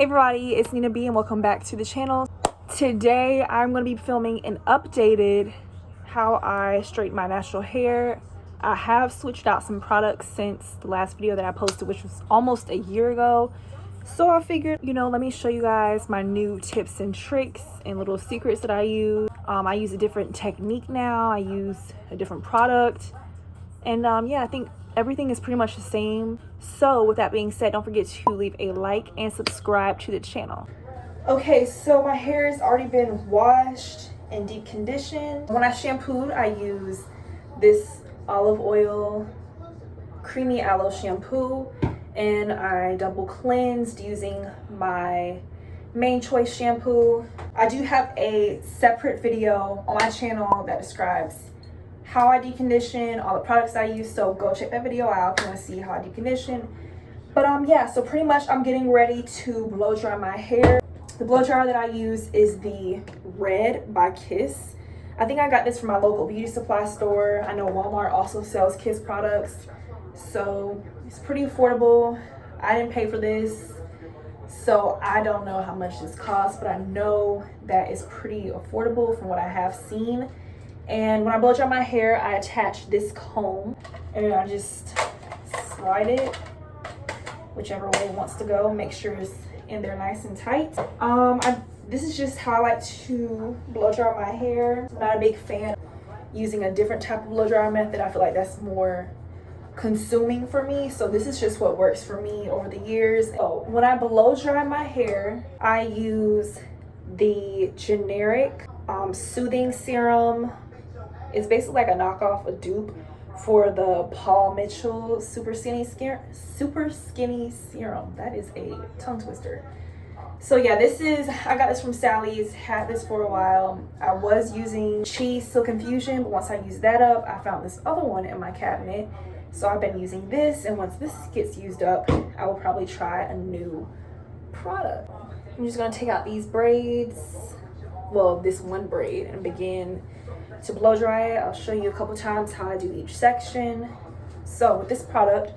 Hey everybody, it's Nina B and welcome back to the channel. Today I'm going to be filming an updated how I straighten my natural hair. I have switched out some products since the last video that I posted, which was almost a year ago. So I figured, let me show you guys my new tips and tricks and little secrets that I use. I use a different technique now. I use a different product. And yeah, I think everything is pretty much the same. So with that being said, don't forget to leave a like and subscribe to the channel. Okay, so my hair has already been washed and deep conditioned. When I shampooed, I use this olive oil creamy aloe shampoo, and I double cleansed using my Mane Choice shampoo. I do have a separate video on my channel that describes how I decondition, all the products I use, so go check that video out if you want to see how I decondition. But yeah, so pretty much I'm getting ready to blow dry my hair. The blow dryer that I use is the Red by Kiss. I think I got this from my local beauty supply store. I know Walmart also sells Kiss products, so it's pretty affordable. I didn't pay for this, so I don't know how much this costs, but I know that it's pretty affordable from what I have seen. And when I blow dry my hair, I attach this comb and I just slide it whichever way it wants to go. Make sure it's in there nice and tight. This is just how I like to blow dry my hair. I'm not a big fan of using a different type of blow dryer method. I feel like that's more consuming for me. So this is just what works for me over the years. So when I blow dry my hair, I use the generic soothing serum. It's basically like a knockoff, a dupe for the Paul Mitchell Super Skinny Serum. That is a tongue twister. So yeah, I got this from Sally's, had this for a while. I was using Cheese Silk Infusion, but once I used that up, I found this other one in my cabinet. So I've been using this, and once this gets used up, I will probably try a new product. I'm just gonna take out these braids, well, this one braid, and begin to blow dry it. I'll show you a couple times how I do each section. So with this product,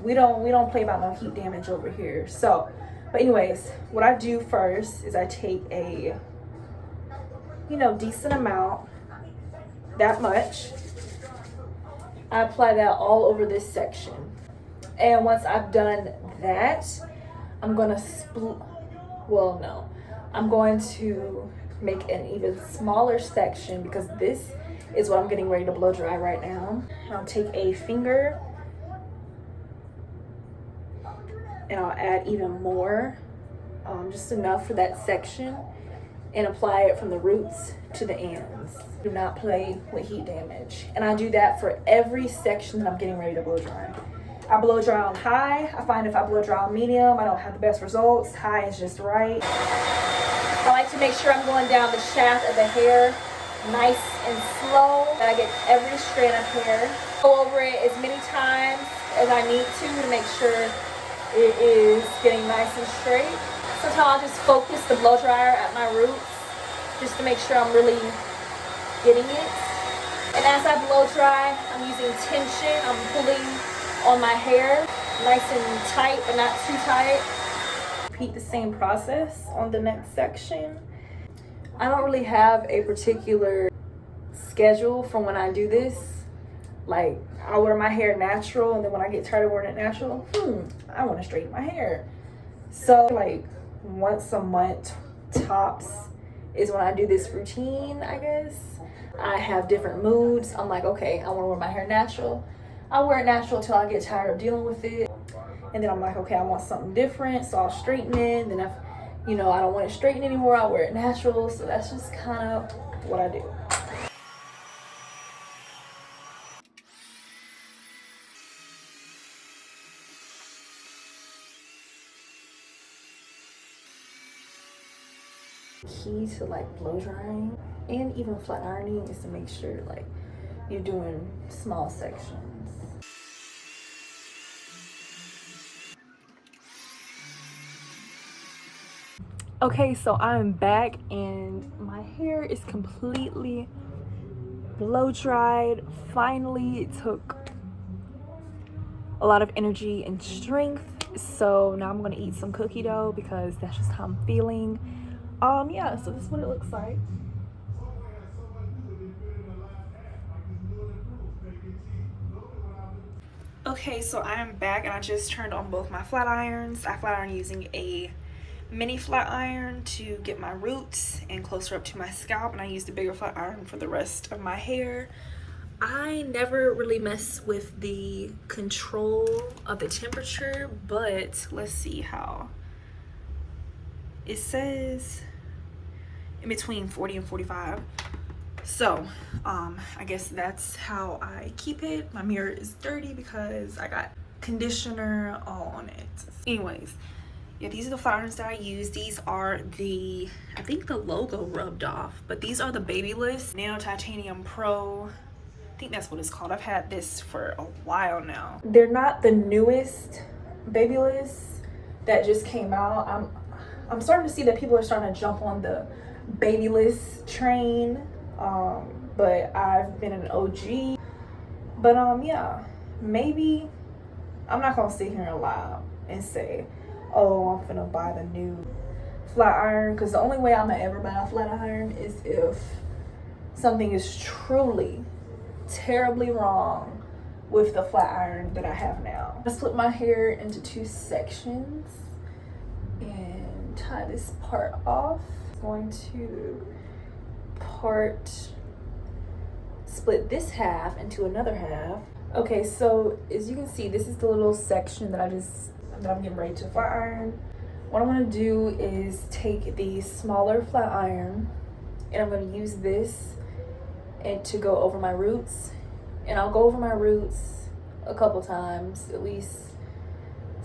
we don't play about no heat damage over here. So, but anyways, what I do first is I take a decent amount, that much. I apply that all over this section. And once I've done that, I'm going to make an even smaller section because this is what I'm getting ready to blow dry right now. I'll take a finger and I'll add even more, just enough for that section, and apply it from the roots to the ends. Do not play with heat damage. And I do that for every section that I'm getting ready to blow dry. I blow dry on high. I find if I blow dry on medium, I don't have the best results. High is just right. I like to make sure I'm going down the shaft of the hair nice and slow, that I get every strand of hair. Go over it as many times as I need to make sure it is getting nice and straight. Sometimes I'll just focus the blow dryer at my roots just to make sure I'm really getting it. And as I blow dry, I'm using tension. I'm pulling on my hair nice and tight, but not too tight. Repeat the same process on the next section. I don't really have a particular schedule for when I do this. Like, I wear my hair natural, and then when I get tired of wearing it natural, I want to straighten my hair. So like once a month tops is when I do this routine, I guess. I have different moods. I'm like, okay, I want to wear my hair natural. I'll wear it natural till I get tired of dealing with it. And then I'm like, okay, I want something different, so I'll straighten it. And then if, I don't want it straightened anymore, I'll wear it natural. So that's just kind of what I do. Key to blow drying and even flat ironing is to make sure you're doing small sections. Okay, so I'm back and my hair is completely blow dried. Finally, it took a lot of energy and strength. So now I'm gonna eat some cookie dough because that's just how I'm feeling. Yeah, so this is what it looks like. Okay, so I am back and I just turned on both my flat irons. I flat iron using a mini flat iron to get my roots and closer up to my scalp, and I used a bigger flat iron for the rest of my hair. I never really mess with the control of the temperature, but let's see how. It says in between 40 and 45. So I guess that's how I keep it. My mirror is dirty because I got conditioner on it. Anyways, yeah, these are the flat irons that I use. These are the, I think the logo rubbed off, but these are the Babyliss Nano Titanium Pro. I think that's what it's called. I've had this for a while now. They're not the newest Babyliss that just came out. I'm starting to see that people are starting to jump on the Babyliss train. But I've been an OG. But yeah, maybe I'm not gonna sit here and lie and say, oh, I'm finna buy the new flat iron, because the only way I'm gonna ever buy a flat iron is if something is truly terribly wrong with the flat iron that I have now. I split my hair into 2 sections and tie this part off. I'm going to split this half into another half. Okay, so as you can see, this is the little section that I'm getting ready to flat iron. What I'm going to do is take the smaller flat iron and I'm going to use this and to go over my roots, and I'll go over my roots a couple times, at least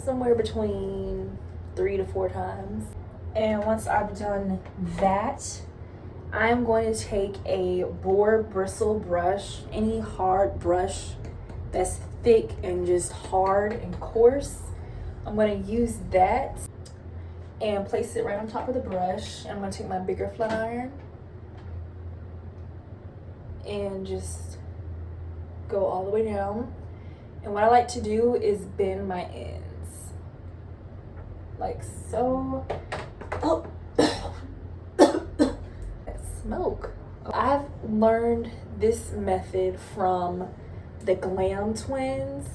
somewhere between 3 to 4 times. And once I've done that, I'm going to take a boar bristle brush, any hard brush that's thick and just hard and coarse. I'm going to use that and place it right on top of the brush. I'm going to take my bigger flat iron and just go all the way down. And what I like to do is bend my ends like so. Oh. Smoke. I've learned this method from the Glam Twins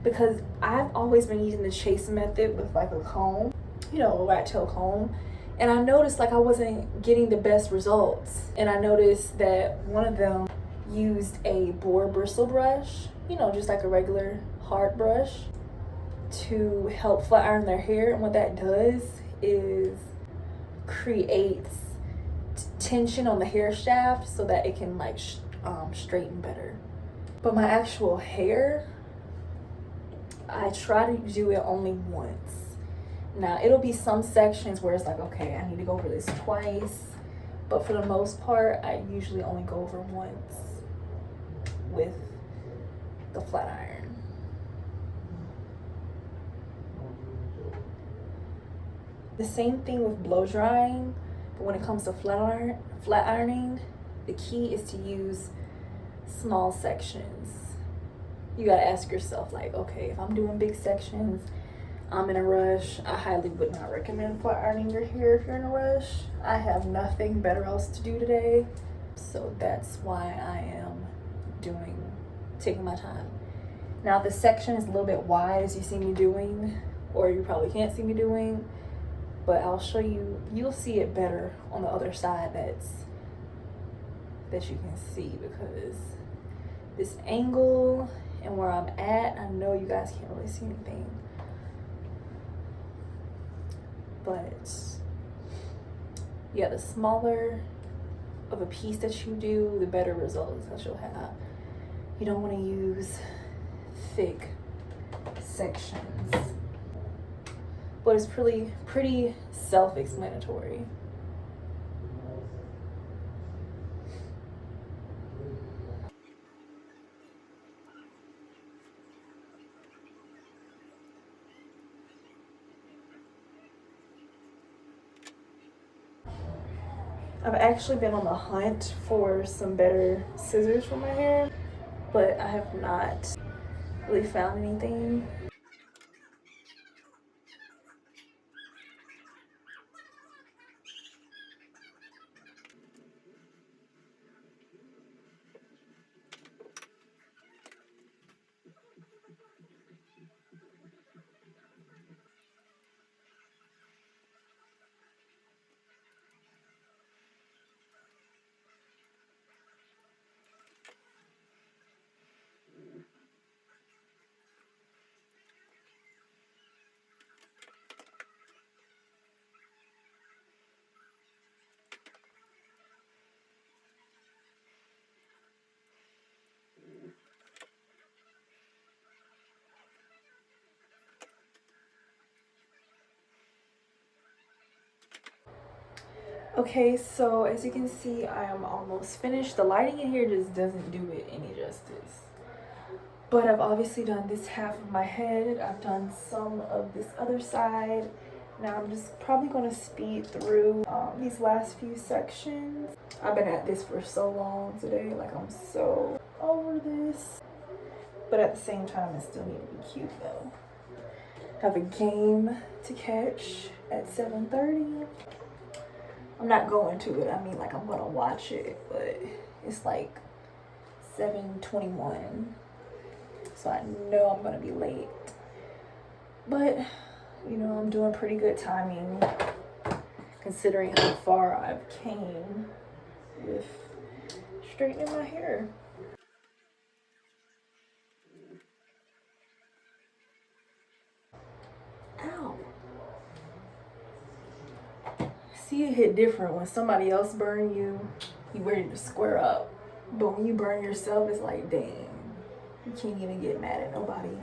because I've always been using the Chase method with like a comb, you know, a rat tail comb, and I noticed like I wasn't getting the best results. And I noticed that one of them used a boar bristle brush, you know, just like a regular hard brush, to help flat iron their hair. And what that does is creates tension on the hair shaft so that it can like straighten better. But my actual hair, I try to do it only once. Now it'll be some sections where it's like, okay, I need to go over this twice, but for the most part I usually only go over once with the flat iron. The same thing with blow drying. But when it comes to flat ironing, the key is to use small sections. You gotta ask yourself like, okay, if I'm doing big sections, I'm in a rush, I highly would not recommend flat ironing your hair if you're in a rush. I have nothing better else to do today. So that's why I am taking my time. Now the section is a little bit wide as you see me doing, or you probably can't see me doing, but I'll show you, you'll see it better on the other side that you can see, because this angle and where I'm at, I know you guys can't really see anything, but yeah, the smaller of a piece that you do, the better results that you'll have. You don't want to use thick sections. But it's pretty self-explanatory. I've actually been on the hunt for some better scissors for my hair, but I have not really found anything. Okay, so as you can see, I am almost finished. The lighting in here just doesn't do it any justice. But I've obviously done this half of my head. I've done some of this other side. Now I'm just probably gonna speed through these last few sections. I've been at this for so long today, like I'm so over this. But at the same time, it still need to be cute though. I have a game to catch at 7:30. I'm not going to it. I mean, like I'm gonna watch it, but it's like 7:21, so I know I'm gonna be late. But you know, I'm doing pretty good timing considering how far I've came with straightening my hair. Ow. See, it hit different when somebody else burn you, you ready to square up. But when you burn yourself, it's like, dang, you can't even get mad at nobody.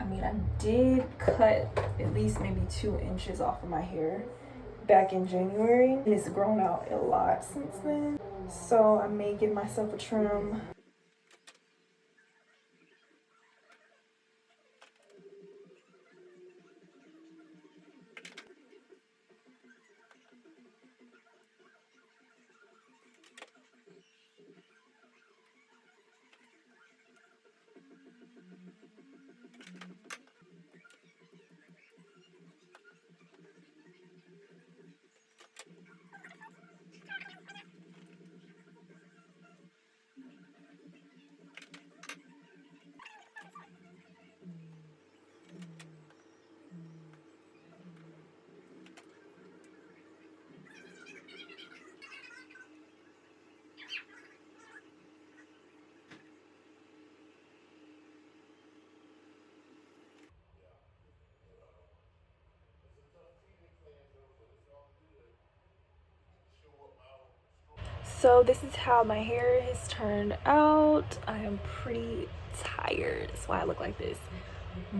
I mean, I did cut at least maybe 2 inches off of my hair back in January, and it's grown out a lot since then. So I may give myself a trim. So this is how my hair has turned out. I am pretty tired. That's why I look like this.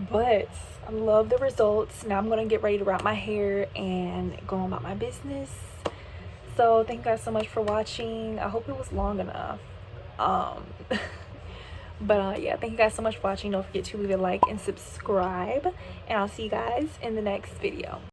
But I love the results. Now I'm gonna get ready to wrap my hair and go on about my business. So thank you guys so much for watching. I hope it was long enough. But yeah, thank you guys so much for watching. Don't forget to leave a like and subscribe, and I'll see you guys in the next video.